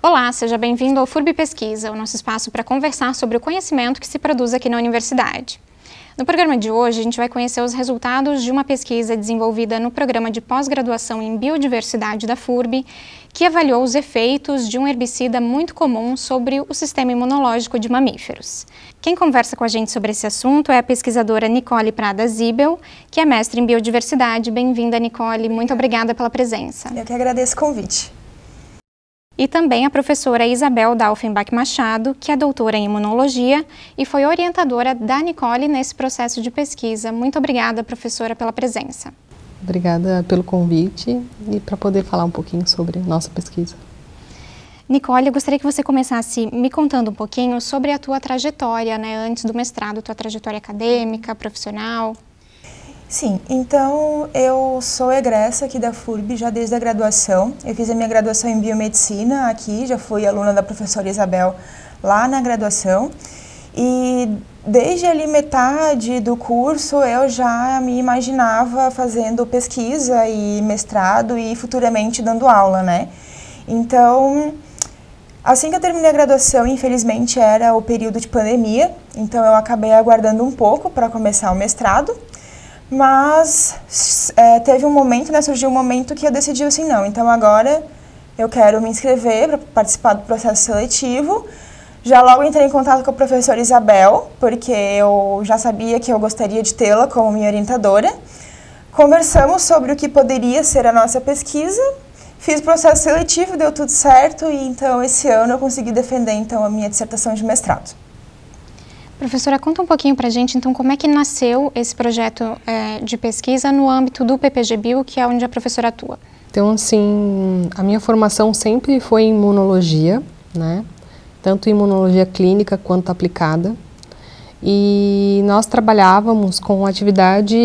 Olá, seja bem-vindo ao FURB Pesquisa, o nosso espaço para conversar sobre o conhecimento que se produz aqui na universidade. No programa de hoje, a gente vai conhecer os resultados de uma pesquisa desenvolvida no programa de pós-graduação em Biodiversidade da FURB, que avaliou os efeitos de um herbicida muito comum sobre o sistema imunológico de mamíferos. Quem conversa com a gente sobre esse assunto é a pesquisadora Nicole Prada Zibel, que é mestre em Biodiversidade. Bem-vinda, Nicole. Muito obrigada pela presença. Eu que agradeço o convite. E também a professora Isabel Dalfenbach Machado, que é doutora em Imunologia e foi orientadora da Nicole nesse processo de pesquisa. Muito obrigada, professora, pela presença. Obrigada pelo convite e para poder falar um pouquinho sobre nossa pesquisa. Nicole, eu gostaria que você começasse me contando um pouquinho sobre a tua trajetória, antes do mestrado, tua trajetória acadêmica, profissional. Sim, então eu sou egressa aqui da FURB já desde a graduação. Eu fiz a minha graduação em Biomedicina aqui, já fui aluna da professora Isabel lá na graduação. E desde ali metade do curso eu já me imaginava fazendo pesquisa e mestrado e futuramente dando aula, né? Então, assim que eu terminei a graduação, infelizmente era o período de pandemia, então eu acabei aguardando um pouco para começar o mestrado. Mas teve um momento, surgiu um momento que eu decidi assim, não, então agora eu quero me inscrever para participar do processo seletivo. Já logo entrei em contato com a professora Isabel, porque eu já sabia que eu gostaria de tê-la como minha orientadora. Conversamos sobre o que poderia ser a nossa pesquisa, fiz o processo seletivo, deu tudo certo e então esse ano eu consegui defender então a minha dissertação de mestrado. Professora, conta um pouquinho para a gente, então, como é que nasceu esse projeto de pesquisa no âmbito do PPG-Bio, que é onde a professora atua? Então, assim, a minha formação sempre foi em imunologia, né? Tanto imunologia clínica quanto aplicada. E nós trabalhávamos com atividade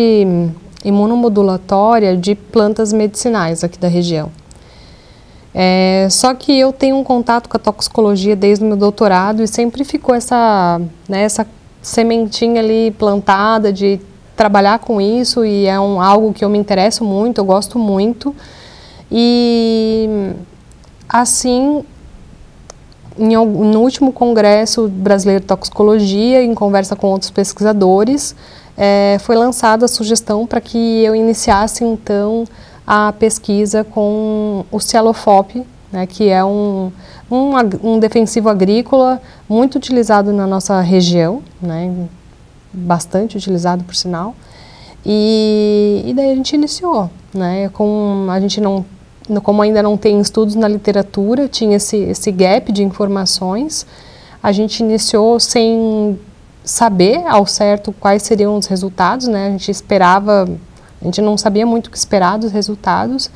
imunomodulatória de plantas medicinais aqui da região. Só que eu tenho um contato com a toxicologia desde o meu doutorado e sempre ficou essa sementinha ali plantada de trabalhar com isso e é algo que eu me interesso muito, eu gosto muito. E assim, no último Congresso Brasileiro de Toxicologia, em conversa com outros pesquisadores, foi lançada a sugestão para que eu iniciasse então a pesquisa com o Cialofop, que é um defensivo agrícola muito utilizado na nossa região, bastante utilizado por sinal, e daí a gente iniciou, como ainda não tem estudos na literatura, tinha esse gap de informações, a gente iniciou sem saber ao certo quais seriam os resultados, a gente não sabia muito o que esperar dos resultados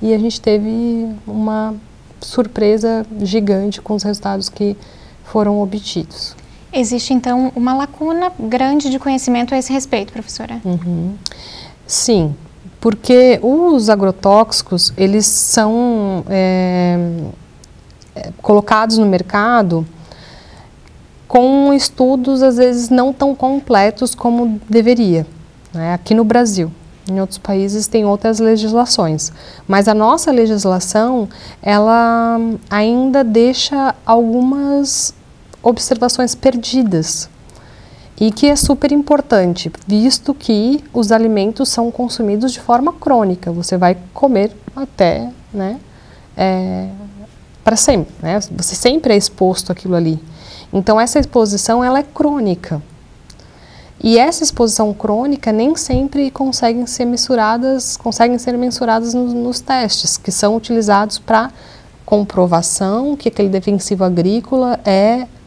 e a gente teve uma surpresa gigante com os resultados que foram obtidos. Existe, então, uma lacuna grande de conhecimento a esse respeito, professora? Sim, porque os agrotóxicos, eles são colocados no mercado com estudos, às vezes, não tão completos como deveria, aqui no Brasil. Em outros países tem outras legislações, mas a nossa legislação, ela ainda deixa algumas observações perdidas e que é super importante, visto que os alimentos são consumidos de forma crônica, você vai comer até, para sempre, você sempre é exposto àquilo ali. Então essa exposição, ela é crônica. E essa exposição crônica nem sempre conseguem ser mensuradas nos testes, que são utilizados para comprovação que aquele defensivo agrícola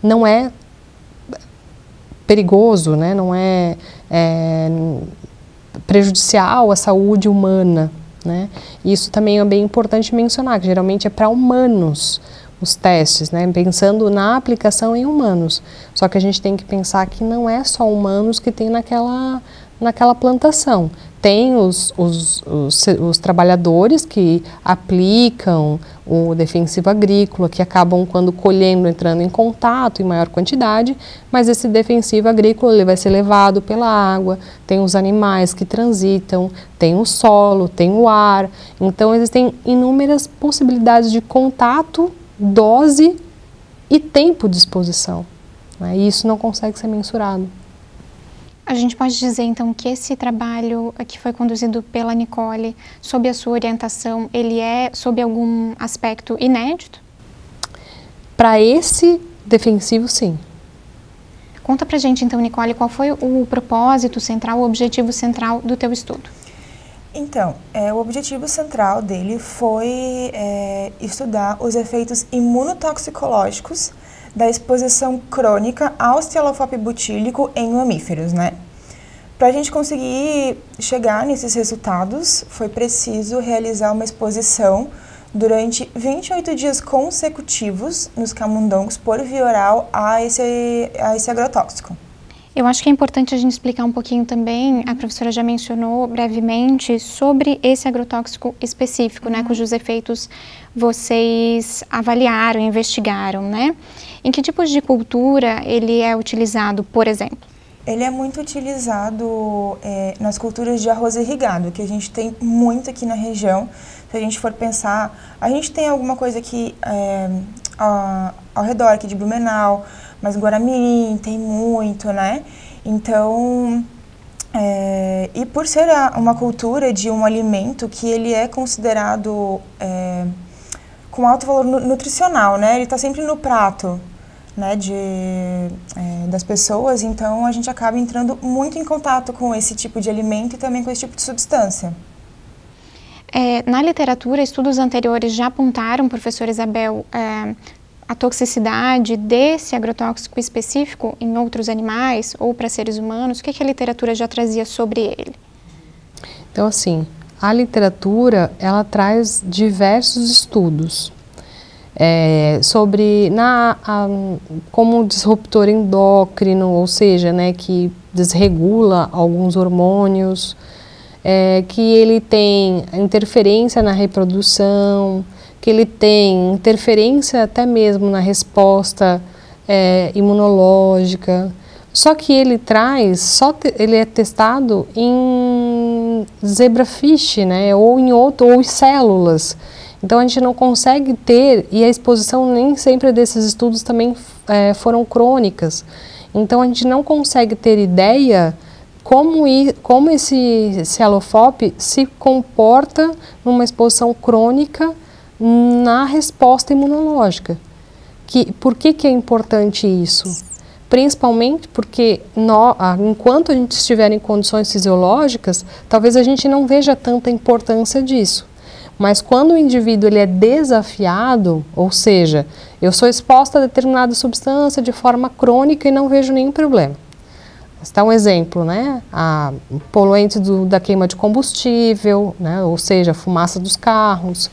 não é perigoso, não é prejudicial à saúde humana. E isso também é bem importante mencionar, que geralmente é para humanos os testes, pensando na aplicação em humanos. Só que a gente tem que pensar que não é só humanos que tem naquela plantação. Tem os trabalhadores que aplicam o defensivo agrícola, que acabam, quando colhendo, entrando em contato em maior quantidade, mas esse defensivo agrícola ele vai ser levado pela água, tem os animais que transitam, tem o solo, tem o ar. Então existem inúmeras possibilidades de contato dose e tempo de exposição, né? E isso não consegue ser mensurado. A gente pode dizer, então, que esse trabalho que foi conduzido pela Nicole, sob a sua orientação, ele é sob algum aspecto inédito? Para esse defensivo, sim. Conta pra gente, então, Nicole, qual foi o propósito central, o objetivo central do teu estudo? Então, o objetivo central dele foi estudar os efeitos imunotoxicológicos da exposição crônica ao estilofope butílico em mamíferos, né? Para a gente conseguir chegar nesses resultados, foi preciso realizar uma exposição durante 28 dias consecutivos nos camundongos por via oral a esse agrotóxico. Eu acho que é importante a gente explicar um pouquinho também, a professora já mencionou brevemente, sobre esse agrotóxico específico, né, cujos efeitos vocês avaliaram, investigaram, né? Em que tipos de cultura ele é utilizado, por exemplo? Ele é muito utilizado nas culturas de arroz irrigado, que a gente tem muito aqui na região. Se a gente for pensar, a gente tem alguma coisa aqui ao redor aqui de Blumenau, mas Guaramirim tem muito, né? Então, e por ser uma cultura de um alimento que ele é considerado com alto valor nutricional, né? Ele está sempre no prato, né, das pessoas, então a gente acaba entrando muito em contato com esse tipo de alimento e também com esse tipo de substância. Na literatura, estudos anteriores já apontaram, professora Isabel, a toxicidade desse agrotóxico específico em outros animais ou para seres humanos? O que a literatura já trazia sobre ele? Então, assim, a literatura, ela traz diversos estudos sobre como disruptor endócrino, ou seja, né, que desregula alguns hormônios, que ele tem interferência na reprodução, que ele tem interferência até mesmo na resposta imunológica. Só que ele traz, ele é testado em zebrafish, né, ou em células. Então a gente não consegue ter, e a exposição nem sempre desses estudos também foram crônicas. Então a gente não consegue ter ideia como esse Alofope se comporta numa exposição crônica na resposta imunológica. Por que é importante isso? Principalmente porque enquanto a gente estiver em condições fisiológicas, talvez a gente não veja tanta importância disso. Mas quando o indivíduo ele é desafiado, ou seja, eu sou exposta a determinada substância de forma crônica e não vejo nenhum problema. Está um exemplo, né? Poluentes da queima de combustível, né? Ou seja, a fumaça dos carros,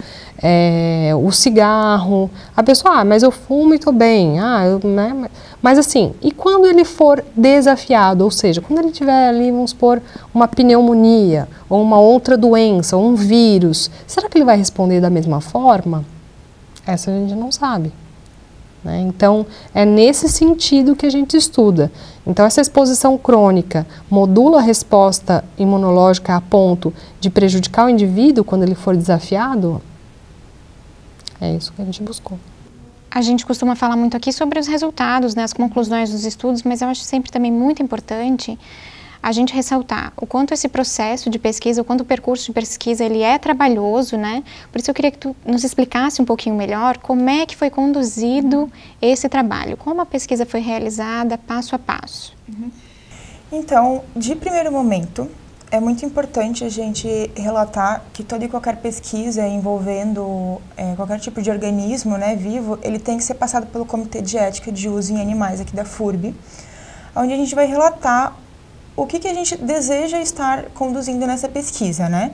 o cigarro. A pessoa, mas eu fumo e estou bem. Né? Mas assim, e quando ele for desafiado, ou seja, quando ele tiver ali, vamos supor, uma pneumonia, ou uma outra doença, ou um vírus, será que ele vai responder da mesma forma? Essa a gente não sabe. Né? Então, é nesse sentido que a gente estuda. Então, essa exposição crônica modula a resposta imunológica a ponto de prejudicar o indivíduo quando ele for desafiado? É isso que a gente buscou. A gente costuma falar muito aqui sobre os resultados, né, as conclusões dos estudos, mas eu acho sempre também muito importante a gente ressaltar o quanto esse processo de pesquisa, o quanto o percurso de pesquisa ele é trabalhoso, né? Por isso eu queria que tu nos explicasse um pouquinho melhor como é que foi conduzido esse trabalho, como a pesquisa foi realizada passo a passo. Então, de primeiro momento, é muito importante a gente relatar que toda e qualquer pesquisa envolvendo qualquer tipo de organismo, né, vivo, ele tem que ser passado pelo Comitê de Ética de Uso em Animais aqui da FURB, onde a gente vai relatar o que a gente deseja estar conduzindo nessa pesquisa, né?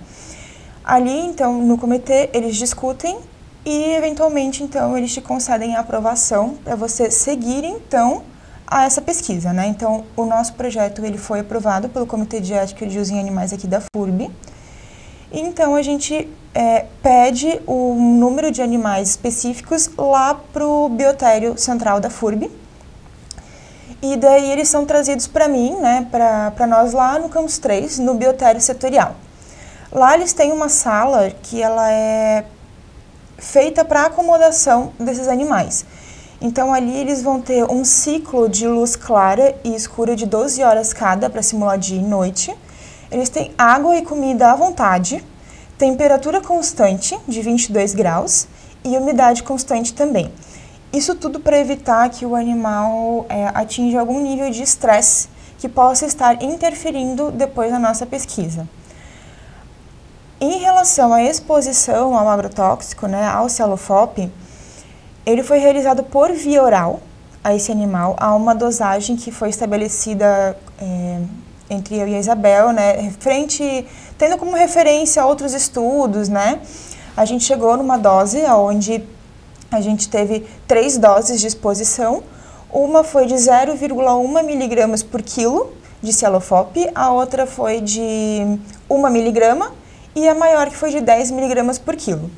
Ali, então, no comitê, eles discutem e, eventualmente, então, eles te concedem a aprovação para você seguir, então, a essa pesquisa, né? Então, o nosso projeto, ele foi aprovado pelo Comitê de Ética de Uso em Animais aqui da FURB. Então, a gente pede o número de animais específicos lá para o biotério central da FURB. E daí eles são trazidos para mim, né, para nós lá no Campus 3, no biotério setorial. Lá eles têm uma sala que ela é feita para a acomodação desses animais. Então ali eles vão ter um ciclo de luz clara e escura de 12 horas cada para simular dia e noite. Eles têm água e comida à vontade, temperatura constante de 22 graus e umidade constante também. Isso tudo para evitar que o animal atinja algum nível de estresse que possa estar interferindo depois na nossa pesquisa. Em relação à exposição ao agrotóxico, né, ao Cialofop, ele foi realizado por via oral a esse animal, a uma dosagem que foi estabelecida entre eu e a Isabel, né, tendo como referência outros estudos, né, a gente chegou numa dose onde a gente teve 3 doses de exposição. Uma foi de 0,1 miligramas por quilo de Cialofop, a outra foi de 1 miligrama e a maior que foi de 10 miligramas por quilo.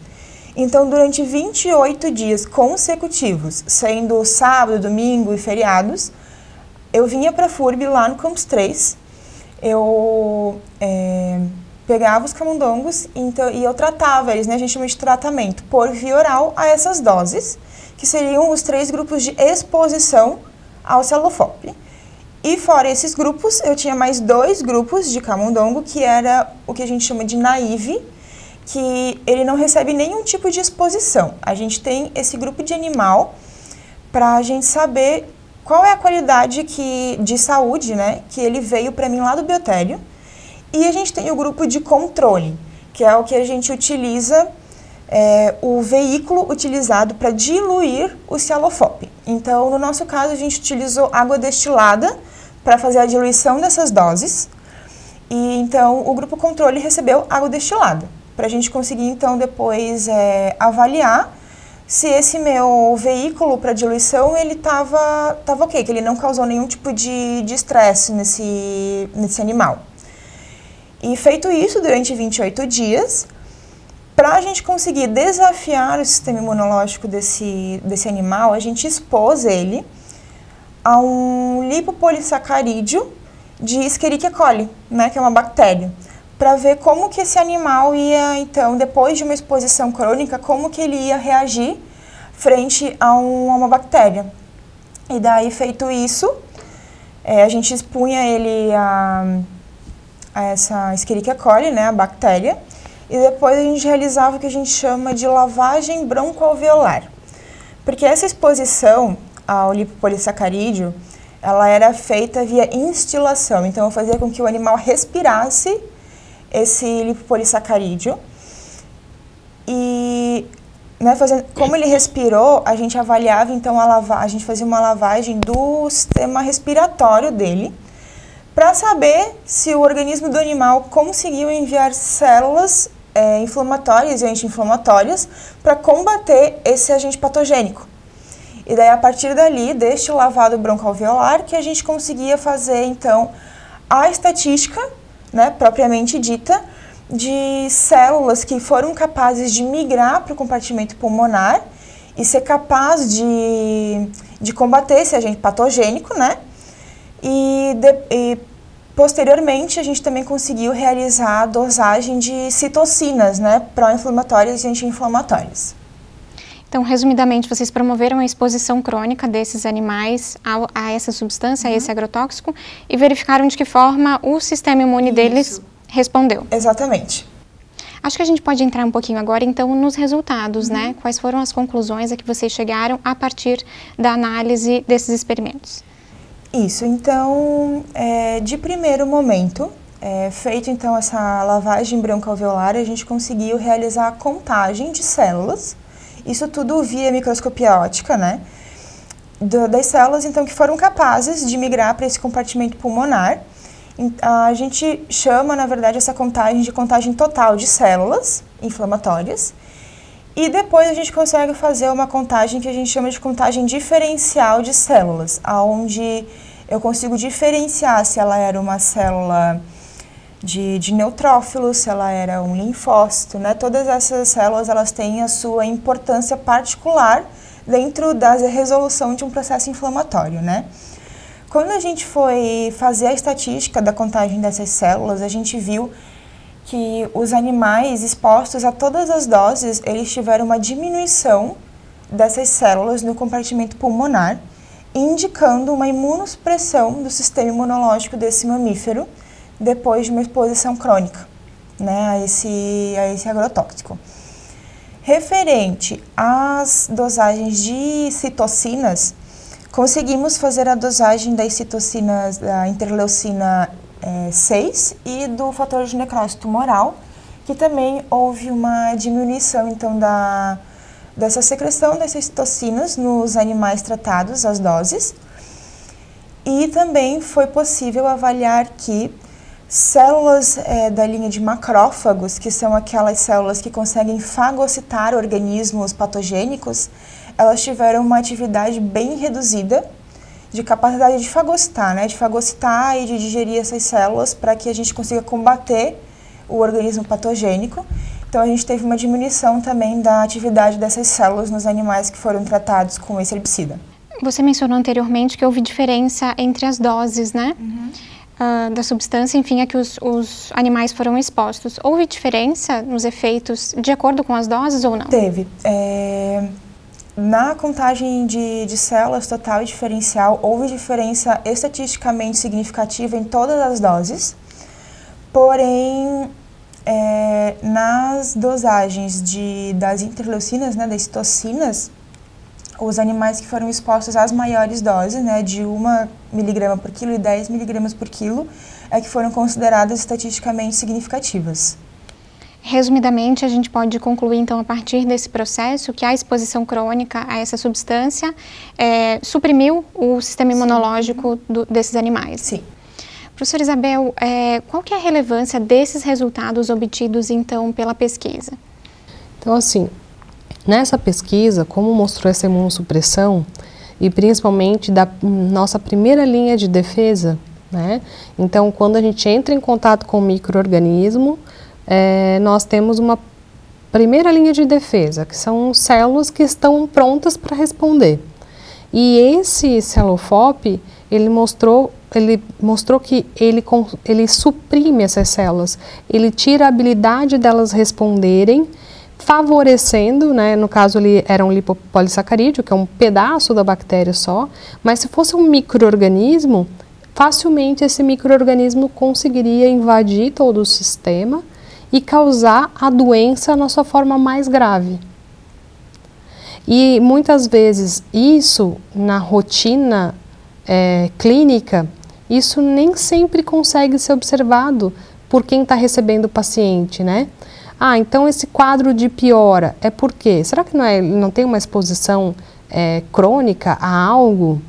Então, durante 28 dias consecutivos, sendo sábado, domingo e feriados, eu vinha para a FURB lá no Campus 3, eu pegava os camundongos e eu tratava eles, né, a gente chama de tratamento, por via oral a essas doses, que seriam os 3 grupos de exposição ao Cialofop. E fora esses grupos, eu tinha mais 2 grupos de camundongo, que era o que a gente chama de naive, que ele não recebe nenhum tipo de exposição. A gente tem esse grupo de animal para a gente saber qual é a qualidade de saúde, né, que ele veio para mim lá do biotério. E a gente tem o grupo de controle, que é o que a gente utiliza, o veículo utilizado para diluir o Cialofop. Então, no nosso caso, a gente utilizou água destilada para fazer a diluição dessas doses. E então, o grupo controle recebeu água destilada, para a gente conseguir, então, depois avaliar se esse meu veículo para diluição, ele tava ok, que ele não causou nenhum tipo de estresse nesse animal. E feito isso durante 28 dias, para a gente conseguir desafiar o sistema imunológico desse animal, a gente expôs ele a um lipopolissacarídeo de Escherichia coli, né, que é uma bactéria, para ver como que esse animal ia, então, depois de uma exposição crônica, como que ele ia reagir frente a uma bactéria. E daí, feito isso, a gente expunha ele a essa Escherichia coli, né, a bactéria, e depois a gente realizava o que a gente chama de lavagem broncoalveolar. Porque essa exposição ao lipopolissacarídeo, ela era feita via instilação, então eu fazia com que o animal respirasse esse lipopolissacarídeo e, né, como ele respirou, a gente avaliava, então a gente fazia uma lavagem do sistema respiratório dele, para saber se o organismo do animal conseguiu enviar células inflamatórias e anti-inflamatórias para combater esse agente patogênico. E daí, a partir dali, deste lavado broncoalveolar, que a gente conseguia fazer, então, a estatística, né, propriamente dita, de células que foram capazes de migrar para o compartimento pulmonar e ser capaz de combater esse agente patogênico, né? E posteriormente, a gente também conseguiu realizar a dosagem de citocinas, né, pró-inflamatórias e anti-inflamatórias. Então, resumidamente, vocês promoveram a exposição crônica desses animais a essa substância, a esse agrotóxico, e verificaram de que forma o sistema imune deles respondeu. Exatamente. Acho que a gente pode entrar um pouquinho agora, então, nos resultados, né? Quais foram as conclusões a que vocês chegaram a partir da análise desses experimentos? Isso, então, de primeiro momento, feito então essa lavagem broncoalveolar, a gente conseguiu realizar a contagem de células, isso tudo via microscopia óptica, né, das células então que foram capazes de migrar para esse compartimento pulmonar. A gente chama, na verdade, essa contagem de contagem total de células inflamatórias. E depois a gente consegue fazer uma contagem que a gente chama de contagem diferencial de células, onde eu consigo diferenciar se ela era uma célula de neutrófilo, se ela era um linfócito, né? Todas essas células, elas têm a sua importância particular dentro da resolução de um processo inflamatório, né? Quando a gente foi fazer a estatística da contagem dessas células, a gente viu que os animais expostos a todas as doses, eles tiveram uma diminuição dessas células no compartimento pulmonar, indicando uma imunossupressão do sistema imunológico desse mamífero depois de uma exposição crônica, né, a esse agrotóxico. Referente às dosagens de citocinas, conseguimos fazer a dosagem das citocinas da interleucina 6 e do fator de necrose tumoral, que também houve uma diminuição então dessa secreção dessas citocinas nos animais tratados, as doses. E também foi possível avaliar que células da linha de macrófagos, que são aquelas células que conseguem fagocitar organismos patogênicos, elas tiveram uma atividade bem reduzida de capacidade de fagocitar, né? De fagocitar e de digerir essas células para que a gente consiga combater o organismo patogênico. Então, a gente teve uma diminuição também da atividade dessas células nos animais que foram tratados com esse herbicida. Você mencionou anteriormente que houve diferença entre as doses, né? Da substância, enfim, a que os animais foram expostos. Houve diferença nos efeitos de acordo com as doses ou não? Teve. Na contagem de células total e diferencial, houve diferença estatisticamente significativa em todas as doses, porém, nas dosagens das interleucinas, né, das citocinas, os animais que foram expostos às maiores doses, né, de 1 mg por quilo e 10 mg por quilo, que foram consideradas estatisticamente significativas. Resumidamente, a gente pode concluir, então, a partir desse processo, que a exposição crônica a essa substância suprimiu o sistema imunológico desses animais. Sim. Professora Isabel, qual que é a relevância desses resultados obtidos, então, pela pesquisa? Então, assim, nessa pesquisa, como mostrou essa imunossupressão, e principalmente da nossa primeira linha de defesa, né? Então, quando a gente entra em contato com o micro-organismo, nós temos uma primeira linha de defesa, que são células que estão prontas para responder. E esse CeloFop, ele mostrou que ele suprime essas células, ele tira a habilidade delas responderem, favorecendo, né, no caso ele era um lipopolissacarídeo, que é um pedaço da bactéria só, mas se fosse um micro-organismo, facilmente esse micro-organismo conseguiria invadir todo o sistema e causar a doença na sua forma mais grave. E muitas vezes isso, na rotina clínica, isso nem sempre consegue ser observado por quem está recebendo o paciente, né? Ah, então esse quadro de piora é por quê? Será que não tem uma exposição crônica a algo?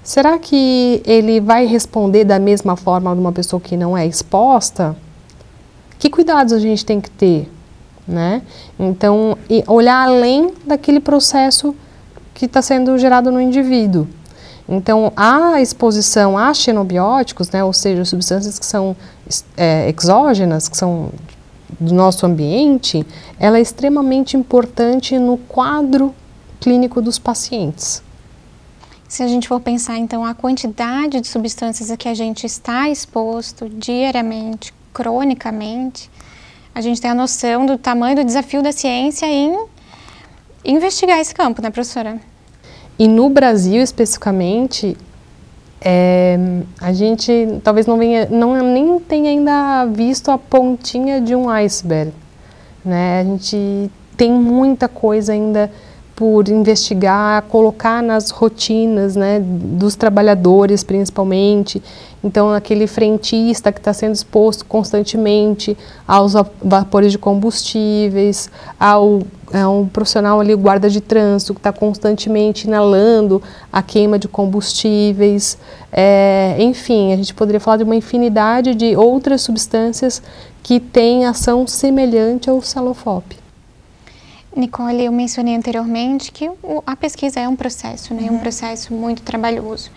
Será que ele vai responder da mesma forma de uma pessoa que não é exposta? Que cuidados a gente tem que ter, né? Então, olhar além daquele processo que está sendo gerado no indivíduo. Então, a exposição a xenobióticos, né, ou seja, substâncias que são exógenas, que são do nosso ambiente, ela é extremamente importante no quadro clínico dos pacientes. Se a gente for pensar, então, a quantidade de substâncias a que a gente está exposto diariamente, cronicamente, a gente tem a noção do tamanho do desafio da ciência em investigar esse campo, né, professora? E no Brasil, especificamente, a gente talvez nem tenha ainda visto a pontinha de um iceberg, né? A gente tem muita coisa ainda por investigar, colocar nas rotinas, né, dos trabalhadores principalmente. Então, aquele frentista que está sendo exposto constantemente aos vapores de combustíveis, ao um profissional ali, guarda de trânsito, que está constantemente inalando a queima de combustíveis. Enfim, a gente poderia falar de uma infinidade de outras substâncias que têm ação semelhante ao CeloFop. Nicole, eu mencionei anteriormente que a pesquisa é um processo, né? Um processo muito trabalhoso.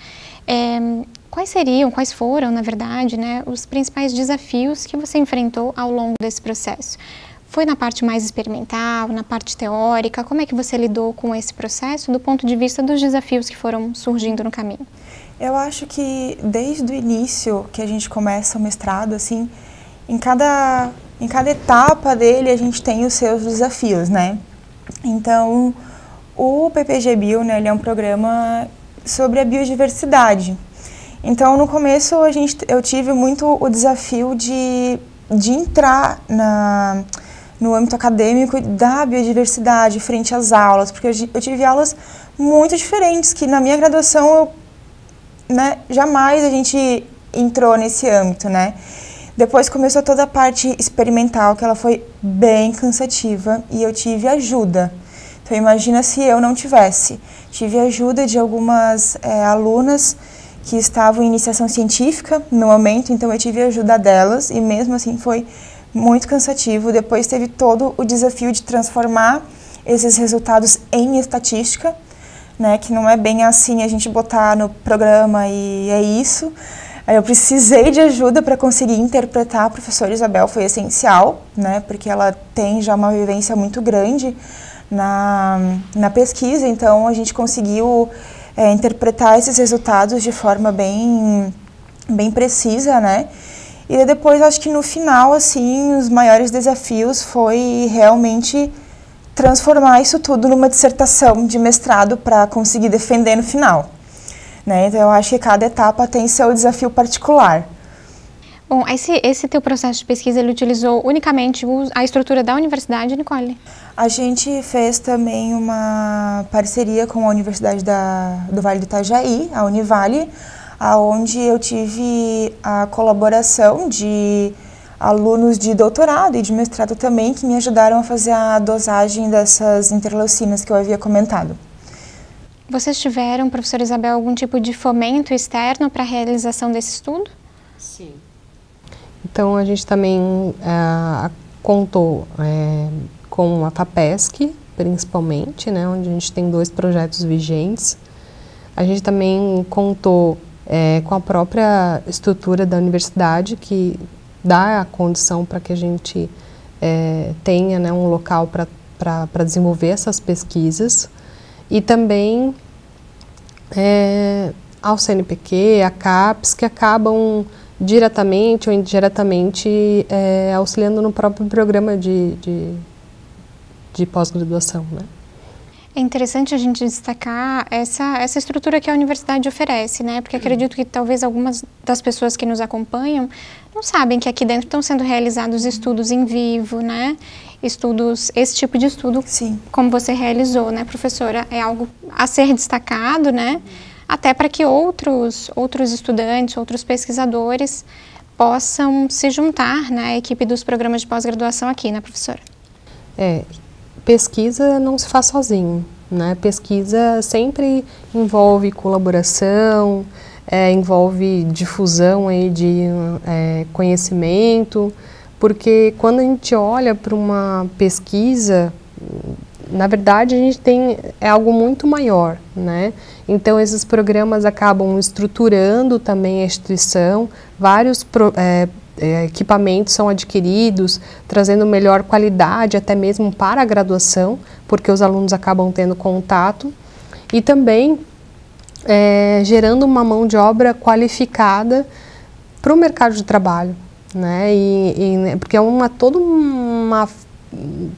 Quais foram, na verdade, né, os principais desafios que você enfrentou ao longo desse processo? Foi na parte mais experimental, na parte teórica? Como é que você lidou com esse processo do ponto de vista dos desafios que foram surgindo no caminho? Eu acho que desde o início que a gente começa o mestrado, assim, em cada etapa dele a gente tem os seus desafios, né? Então, o PPG Bio, né, ele é um programa sobre a biodiversidade. Então, no começo, eu tive muito o desafio de entrar no âmbito acadêmico da biodiversidade frente às aulas, porque eu tive aulas muito diferentes, que na minha graduação, jamais a gente entrou nesse âmbito, né? Depois começou toda a parte experimental, que ela foi bem cansativa, e eu tive ajuda. Então, imagina se eu não tivesse. Tive ajuda de algumas alunas que estavam em iniciação científica no momento, então eu tive a ajuda delas, e mesmo assim foi muito cansativo. Depois teve todo o desafio de transformar esses resultados em estatística, né, que não é bem assim a gente botar no programa e é isso. Eu precisei de ajuda para conseguir interpretar. A professora Isabel foi essencial, né, porque ela tem já uma vivência muito grande na pesquisa, então a gente conseguiu interpretar esses resultados de forma bem precisa, né? E depois, acho que no final, assim, os maiores desafios foi realmente transformar isso tudo numa dissertação de mestrado para conseguir defender no final, né? Então, eu acho que cada etapa tem seu desafio particular. Bom, esse teu processo de pesquisa, ele utilizou unicamente a estrutura da universidade, Nicole? A gente fez também uma parceria com a Universidade do Vale do Itajaí, a Univale, onde eu tive a colaboração de alunos de doutorado e de mestrado também, que me ajudaram a fazer a dosagem dessas interleucinas que eu havia comentado. Vocês tiveram, professora Isabel, algum tipo de fomento externo para a realização desse estudo? Sim. Então, a gente também contou com a FAPESC, principalmente, né, onde a gente tem 2 projetos vigentes. A gente também contou com a própria estrutura da universidade, que dá a condição para que a gente tenha, né, um local para desenvolver essas pesquisas. E também ao CNPq, a CAPES, que acabam diretamente ou indiretamente auxiliando no próprio programa de pós-graduação, né? É interessante a gente destacar essa estrutura que a universidade oferece, né? Porque acredito que talvez algumas das pessoas que nos acompanham não sabem que aqui dentro estão sendo realizados estudos em vivo, né? Esse tipo de estudo, sim, como você realizou, né, professora? É algo a ser destacado, né? Até para que outros estudantes, outros pesquisadores possam se juntar, né, à equipe dos programas de pós-graduação aqui, né, professora? Pesquisa não se faz sozinho, né? Pesquisa sempre envolve colaboração, envolve difusão aí de conhecimento, porque quando a gente olha para uma pesquisa, na verdade a gente tem algo muito maior, né? Então esses programas acabam estruturando também a instituição, vários equipamentos são adquiridos, trazendo melhor qualidade até mesmo para a graduação, porque os alunos acabam tendo contato, e também gerando uma mão de obra qualificada para o mercado de trabalho, né? Porque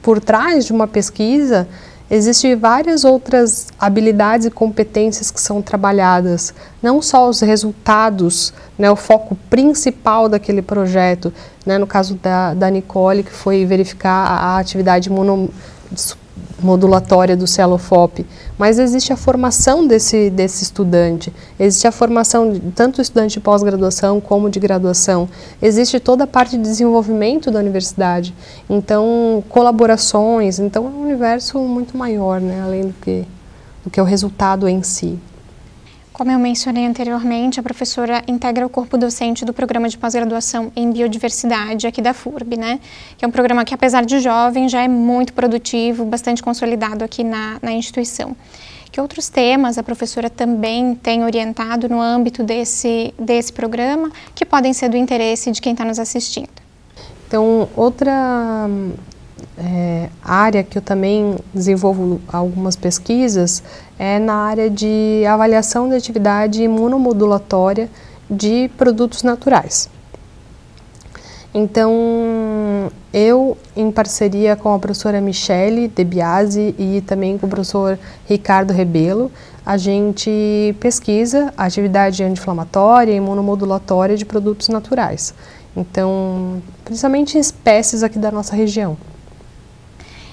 por trás de uma pesquisa existem várias outras habilidades e competências que são trabalhadas, não só os resultados, né, o foco principal daquele projeto, né, no caso da Nicole, que foi verificar a atividade modulatória do CELOFOP, mas existe a formação desse estudante, existe a formação tanto do estudante de pós-graduação como de graduação, existe toda a parte de desenvolvimento da universidade, então colaborações, então é um universo muito maior, né, além do que o resultado em si. Como eu mencionei anteriormente, a professora integra o corpo docente do programa de pós-graduação em biodiversidade aqui da FURB, né? Que é um programa que, apesar de jovem, já é muito produtivo, bastante consolidado aqui na instituição. Que outros temas a professora também tem orientado no âmbito desse programa que podem ser do interesse de quem está nos assistindo? Então, outra área que eu também desenvolvo algumas pesquisas é na área de avaliação de atividade imunomodulatória de produtos naturais. Então, eu, em parceria com a professora Michele De Biasi e também com o professor Ricardo Rebelo, a gente pesquisa a atividade anti-inflamatória e imunomodulatória de produtos naturais. Então, principalmente espécies aqui da nossa região.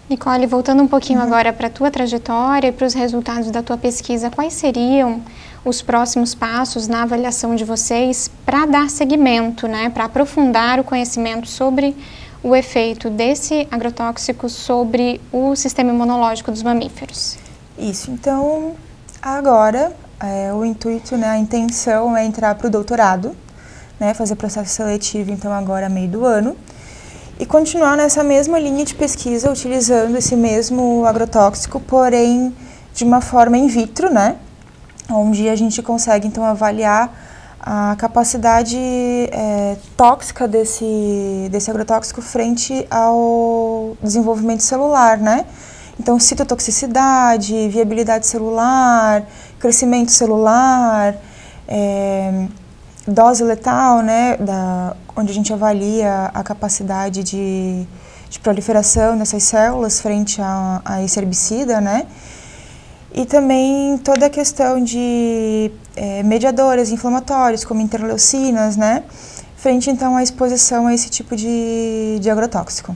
Nicole, voltando um pouquinho agora para a tua trajetória e para os resultados da tua pesquisa, quais seriam os próximos passos na avaliação de vocês para dar seguimento, né, para aprofundar o conhecimento sobre o efeito desse agrotóxico sobre o sistema imunológico dos mamíferos? Isso, então agora o intuito, né, a intenção é entrar para o doutorado, né, fazer processo seletivo então agora meio do ano, e continuar nessa mesma linha de pesquisa utilizando esse mesmo agrotóxico, porém de uma forma in vitro, né, onde a gente consegue então avaliar a capacidade tóxica desse agrotóxico frente ao desenvolvimento celular, né? Então, citotoxicidade, viabilidade celular, crescimento celular, dose letal, né, onde a gente avalia a capacidade de proliferação dessas células frente a esse herbicida, né? E também toda a questão de mediadores inflamatórios, como interleucinas, né? Frente, então, à exposição a esse tipo de agrotóxico.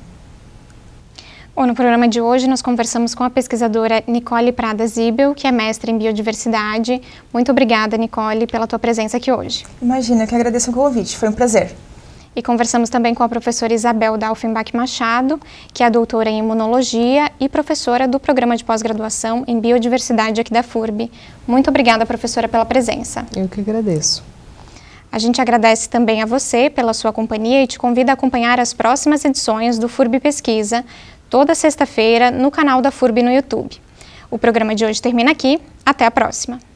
Bom, no programa de hoje nós conversamos com a pesquisadora Nicole Prada Zibel, que é mestre em biodiversidade. Muito obrigada, Nicole, pela tua presença aqui hoje. Imagina, eu que agradeço o convite, foi um prazer. E conversamos também com a professora Isabel Dalfenbach Machado, que é doutora em imunologia e professora do programa de pós-graduação em biodiversidade aqui da FURB. Muito obrigada, professora, pela presença. Eu que agradeço. A gente agradece também a você pela sua companhia e te convida a acompanhar as próximas edições do FURB Pesquisa, toda sexta-feira, no canal da FURB no YouTube. O programa de hoje termina aqui. Até a próxima!